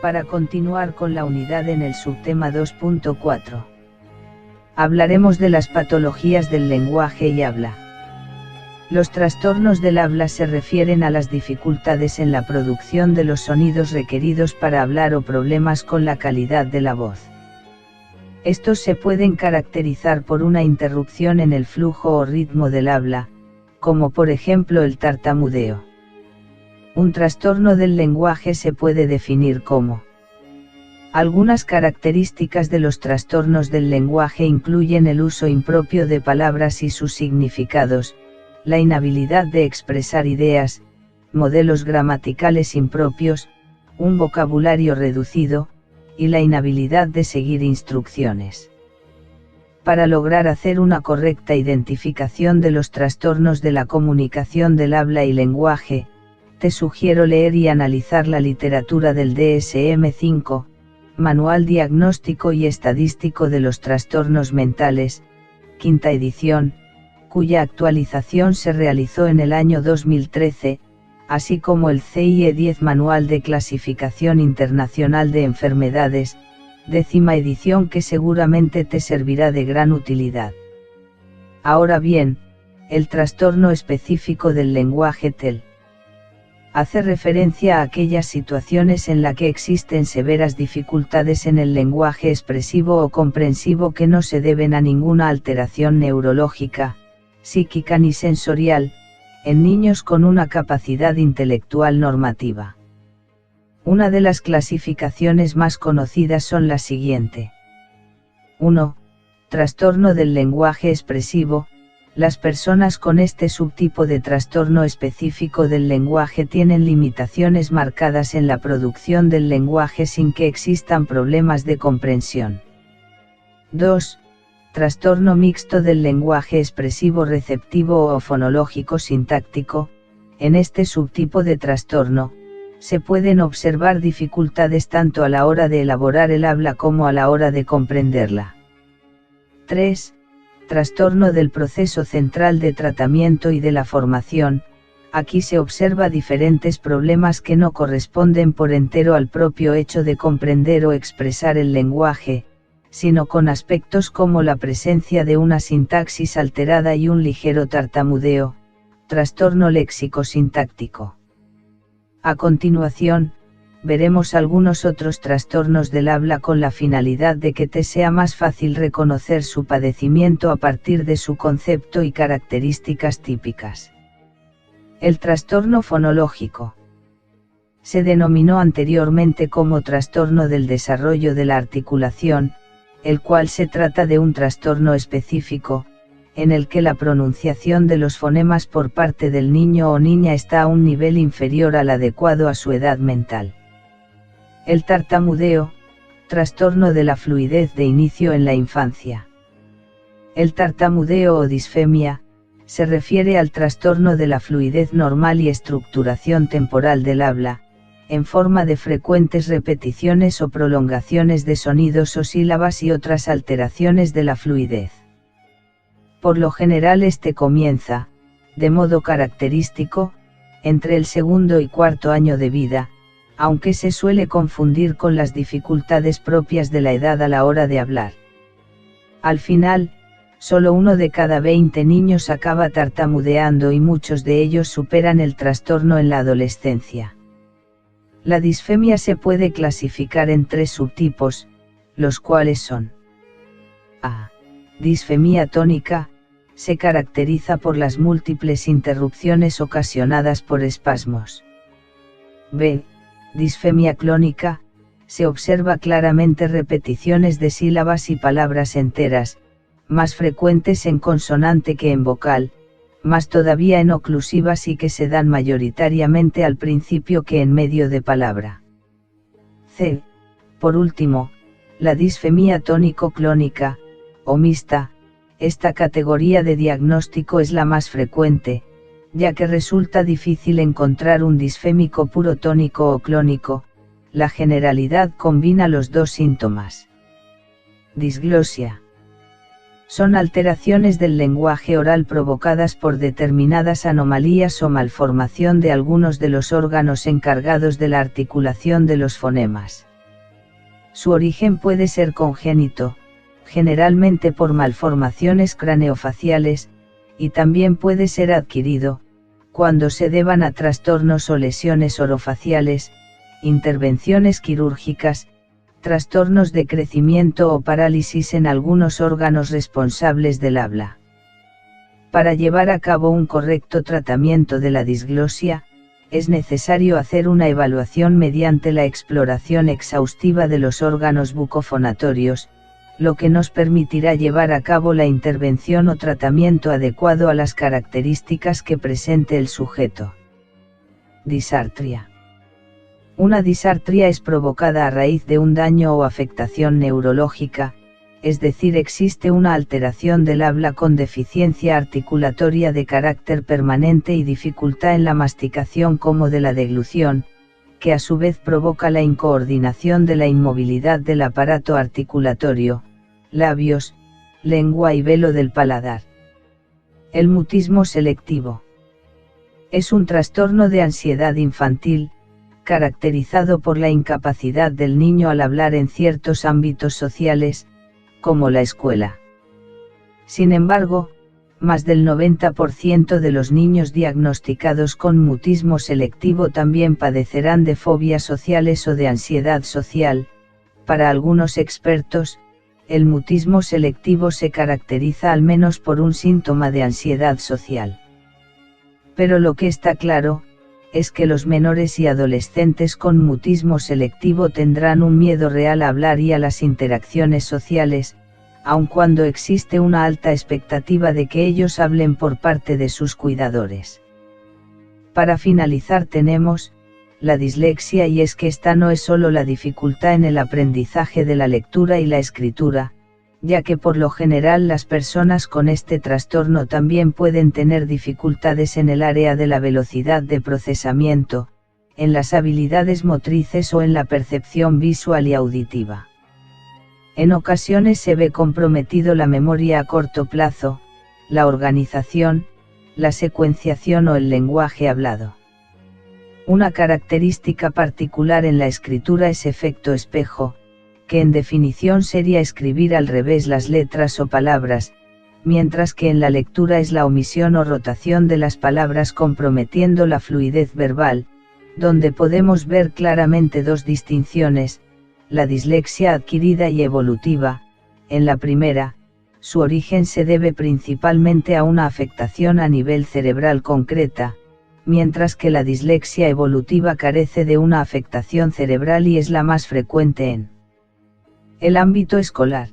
Para continuar con la unidad en el subtema 2.4. Hablaremos de las patologías del lenguaje y habla. Los trastornos del habla se refieren a las dificultades en la producción de los sonidos requeridos para hablar o problemas con la calidad de la voz. Estos se pueden caracterizar por una interrupción en el flujo o ritmo del habla, como por ejemplo el tartamudeo. Un trastorno del lenguaje se puede definir como: algunas características de los trastornos del lenguaje incluyen el uso impropio de palabras y sus significados, la inhabilidad de expresar ideas, modelos gramaticales impropios, un vocabulario reducido, y la inhabilidad de seguir instrucciones. Para lograr hacer una correcta identificación de los trastornos de la comunicación del habla y lenguaje, te sugiero leer y analizar la literatura del DSM-5, Manual Diagnóstico y Estadístico de los Trastornos Mentales, quinta edición, cuya actualización se realizó en el año 2013, así como el CIE-10 Manual de Clasificación Internacional de Enfermedades, décima edición, que seguramente te servirá de gran utilidad. Ahora bien, el trastorno específico del lenguaje TEL hace referencia a aquellas situaciones en las que existen severas dificultades en el lenguaje expresivo o comprensivo que no se deben a ninguna alteración neurológica, psíquica ni sensorial, en niños con una capacidad intelectual normativa. Una de las clasificaciones más conocidas son la siguiente. 1. Trastorno del lenguaje expresivo. Las personas con este subtipo de trastorno específico del lenguaje tienen limitaciones marcadas en la producción del lenguaje sin que existan problemas de comprensión. 2. Trastorno mixto del lenguaje expresivo receptivo o fonológico sintáctico. En este subtipo de trastorno, se pueden observar dificultades tanto a la hora de elaborar el habla como a la hora de comprenderla. 3. Trastorno del proceso central de tratamiento y de la formación. Aquí se observa diferentes problemas que no corresponden por entero al propio hecho de comprender o expresar el lenguaje, sino con aspectos como la presencia de una sintaxis alterada y un ligero tartamudeo, trastorno léxico-sintáctico. A continuación, veremos algunos otros trastornos del habla con la finalidad de que te sea más fácil reconocer su padecimiento a partir de su concepto y características típicas. El trastorno fonológico. Se denominó anteriormente como trastorno del desarrollo de la articulación, el cual se trata de un trastorno específico, en el que la pronunciación de los fonemas por parte del niño o niña está a un nivel inferior al adecuado a su edad mental. El tartamudeo, trastorno de la fluidez de inicio en la infancia. El tartamudeo o disfemia, se refiere al trastorno de la fluidez normal y estructuración temporal del habla, en forma de frecuentes repeticiones o prolongaciones de sonidos o sílabas y otras alteraciones de la fluidez. Por lo general este comienza, de modo característico, entre el segundo y cuarto año de vida, aunque se suele confundir con las dificultades propias de la edad a la hora de hablar. Al final, solo 1 de cada 20 niños acaba tartamudeando y muchos de ellos superan el trastorno en la adolescencia. La disfemia se puede clasificar en 3 subtipos, los cuales son: A. Disfemia tónica, se caracteriza por las múltiples interrupciones ocasionadas por espasmos. B. Disfemia clónica, se observa claramente repeticiones de sílabas y palabras enteras, más frecuentes en consonante que en vocal, más todavía en oclusivas y que se dan mayoritariamente al principio que en medio de palabra. C. Por último, la disfemia tónico-clónica, o mixta. Esta categoría de diagnóstico es la más frecuente, ya que resulta difícil encontrar un disfémico puro tónico o clónico. La generalidad combina los dos síntomas. Disglosia. Son alteraciones del lenguaje oral provocadas por determinadas anomalías o malformación de algunos de los órganos encargados de la articulación de los fonemas. Su origen puede ser congénito, generalmente por malformaciones craneofaciales, y también puede ser adquirido, cuando se deban a trastornos o lesiones orofaciales, intervenciones quirúrgicas, trastornos de crecimiento o parálisis en algunos órganos responsables del habla. Para llevar a cabo un correcto tratamiento de la disglosia, es necesario hacer una evaluación mediante la exploración exhaustiva de los órganos bucofonatorios, lo que nos permitirá llevar a cabo la intervención o tratamiento adecuado a las características que presente el sujeto. Disartria. Una disartria es provocada a raíz de un daño o afectación neurológica, es decir, existe una alteración del habla con deficiencia articulatoria de carácter permanente y dificultad en la masticación como de la deglución, que a su vez provoca la incoordinación de la inmovilidad del aparato articulatorio, labios, lengua y velo del paladar. El mutismo selectivo. Es un trastorno de ansiedad infantil, caracterizado por la incapacidad del niño al hablar en ciertos ámbitos sociales, como la escuela. Sin embargo, más del 90% de los niños diagnosticados con mutismo selectivo también padecerán de fobias sociales o de ansiedad social. Para algunos expertos, el mutismo selectivo se caracteriza al menos por un síntoma de ansiedad social. Pero lo que está claro, es que los menores y adolescentes con mutismo selectivo tendrán un miedo real a hablar y a las interacciones sociales, aun cuando existe una alta expectativa de que ellos hablen por parte de sus cuidadores. Para finalizar tenemos la dislexia, y es que esta no es solo la dificultad en el aprendizaje de la lectura y la escritura, ya que por lo general las personas con este trastorno también pueden tener dificultades en el área de la velocidad de procesamiento, en las habilidades motrices o en la percepción visual y auditiva. En ocasiones se ve comprometido la memoria a corto plazo, la organización, la secuenciación o el lenguaje hablado. Una característica particular en la escritura es efecto espejo, que en definición sería escribir al revés las letras o palabras, mientras que en la lectura es la omisión o rotación de las palabras comprometiendo la fluidez verbal, donde podemos ver claramente dos distinciones: la dislexia adquirida y evolutiva. En la primera, su origen se debe principalmente a una afectación a nivel cerebral concreta, mientras que la dislexia evolutiva carece de una afectación cerebral y es la más frecuente en el ámbito escolar.